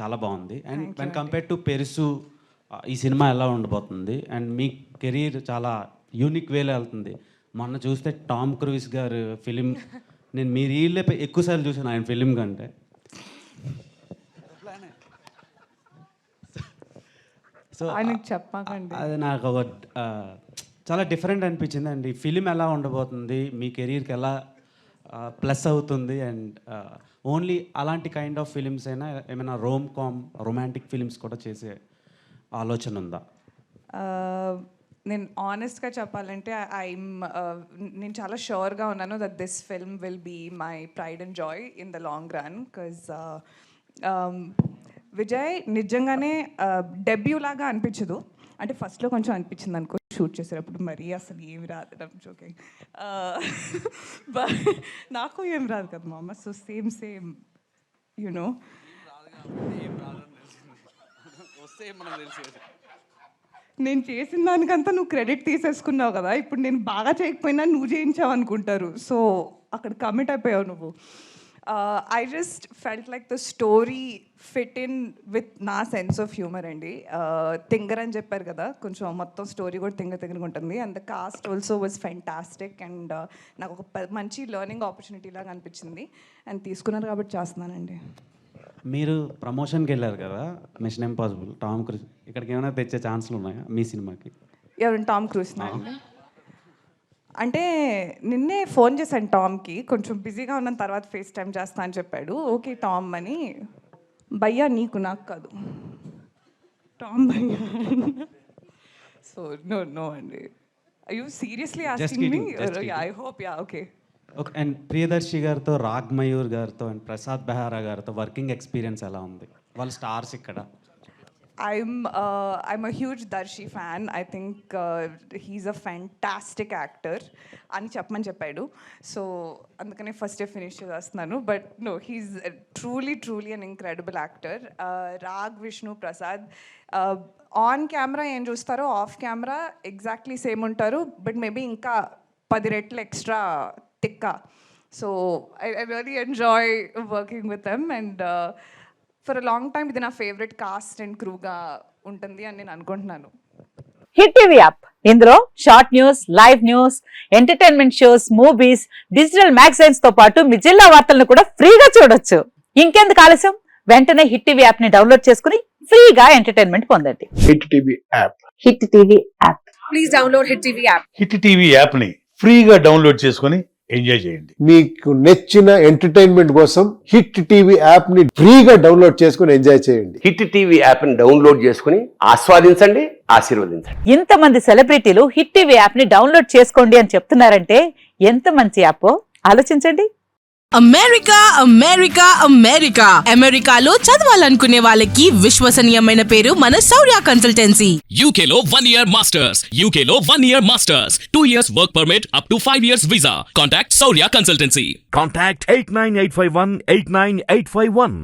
చాలా బాగుంది. And when compare to పెరుసు ఈ సినిమా ఎలా ఉండబోతుంది అండ్ మీ కెరీర్ చాలా యూనిక్ వేలో వెళ్తుంది. మొన్న చూస్తే టామ్ క్రూయిస్ గారు ఫిలిం నేను మీ రీల్లే ఎక్కువసార్లు చూసాను ఆయన ఫిలిం కంటే. సో అది నాకు ఒక చాలా డిఫరెంట్ అనిపించింది. అండ్ ఈ ఫిలిం ఎలా ఉండబోతుంది, మీ కెరీర్కి ఎలా ప్లస్ అవుతుంది, అండ్ ఓన్లీ అలాంటి కైండ్ ఆఫ్ ఫిలిమ్స్ అయినా ఏమైనా రొమాంటిక్ ఫిలిమ్స్ కూడా చేసే ఆలోచన ఉందా? నేను ఆనెస్ట్గా చెప్పాలంటే నేను చాలా షూర్గా ఉన్నాను that this film will be my pride and joy in the long run. Because Vijay నిజంగానే డెబ్యూ లాగా అనిపించదు. అంటే ఫస్ట్లో కొంచెం అనిపించింది అనుకో షూట్ చేసేటప్పుడు, మరీ అసలు ఏమి రాదు జోకింగ్, నాకు ఏం రాదు కదా మామ. సో సేమ్ యూనో నేను చేసిన దానికంతా నువ్వు క్రెడిట్ తీసేసుకున్నావు కదా. ఇప్పుడు నేను బాగా చేయకపోయినా నువ్వు చేయించావు అనుకుంటారు. సో అక్కడ కమిట్ అయిపోయావు నువ్వు. I just felt like the story fit in with నా సెన్స్ ఆఫ్ హ్యూమర్ అండి. తింగర్ అని చెప్పారు కదా, కొంచెం మొత్తం స్టోరీ కూడా తింగరగా ఉంటుంది. And the cost also was fantastic. And నాకు ఒక మంచి లెర్నింగ్ ఆపర్చునిటీ లాగా అనిపించింది. అండ్ తీసుకున్నారు కాబట్టి చేస్తున్నానండి. మీరు ప్రమోషన్కి వెళ్ళారు కదా మిషన్ ఇంపాసిబుల్ టామ్ క్రూజ్, ఇక్కడికి ఏమైనా తెచ్చే ఛాన్స్లు ఉన్నాయా మీ సినిమాకి? ఎవరు టామ్ క్రూజ్? అంటే నిన్నే ఫోన్ చేశాను టామ్కి, కొంచెం బిజీగా ఉన్న తర్వాత ఫేస్ టైం చేస్తా అని చెప్పాడు. ఓకే టామ్ అని. భయ్యా నీకు నాకు కాదు, టామ్ భయ్యా. సో నో అండి. I you seriously asking me? I hope yeah okay. Okay. And Priyadarshi గారితో, రాగ్ మయూర్ గారితో అండ్ ప్రసాద్ బెహారా గారితో వర్కింగ్ ఎక్స్పీరియన్స్ ఎలా ఉంది? వాళ్ళు స్టార్స్ ఇక్కడ. I'm a huge Darshi fan. I think he's a fantastic actor అని చెప్పమని చెప్పాడు. సో అందుకనే ఫస్ట్ ఫినిష్ చేస్తున్నాను. But no, he's truly an incredible actor. Raag, Vishnu, Prasad on camera ఏం చూస్తారో ఆఫ్ కెమెరా ఎగ్జాక్ట్లీ సేమ్ ఉంటారు. బట్ మేబీ ఇంకా 10 రెట్లు ఎక్స్ట్రా తిక్క. So I really enjoy working with them. And for a long time ఇది నా ఫేవరెట్ కాస్ట్ అండ్ క్రూగా ఉంటుంది అని నేను అనుకుంటున్నాను. హిట్ టీవీ యాప్, ఇందులో short news, live news, entertainment shows, movies, digital magazines తో పాటు మీ జిల్లా వార్తలను కూడా ఫ్రీగా చూడొచ్చు. ఇంకెందుకు ఆలస్యం, వెంటనే హిట్ టీవీ యాప్ ని డౌన్లోడ్ చేసుకుని ఫ్రీగా ఎంటర్టైన్మెంట్ పొందండి. Hit TV app. Hit TV app. Please download hit TV app. Hit TV app ని ఫ్రీగా డౌన్లోడ్ చేసుకుని ఎంజాయ్ చేయండి. మీకు నచ్చిన ఎంటర్టైన్మెంట్ కోసం హిట్ టీవీ యాప్ ని ఫ్రీగా డౌన్లోడ్ చేసుకుని ఎంజాయ్ చేయండి. హిట్ టీవీ యాప్ ని డౌన్లోడ్ చేసుకుని ఆస్వాదించండి, ఆశీర్వదించండి. ఇంతమంది సెలబ్రిటీలు హిట్ టీవీ యాప్ ని డౌన్లోడ్ చేసుకోండి అని చెప్తున్నారంటే ఎంత మంచి యాప్ ఆలోచించండి. అమెరికాలో చదవాలనుకునే వాళ్ళకి విశ్వసనీయమైన పేరు మన శౌర్య కన్సల్టెన్సీ. UK లో 1 year masters, UK లో 1 year masters, 2 years work permit up to 5 years visa. Contact Shaurya Consultancy. Contact 89851 89851.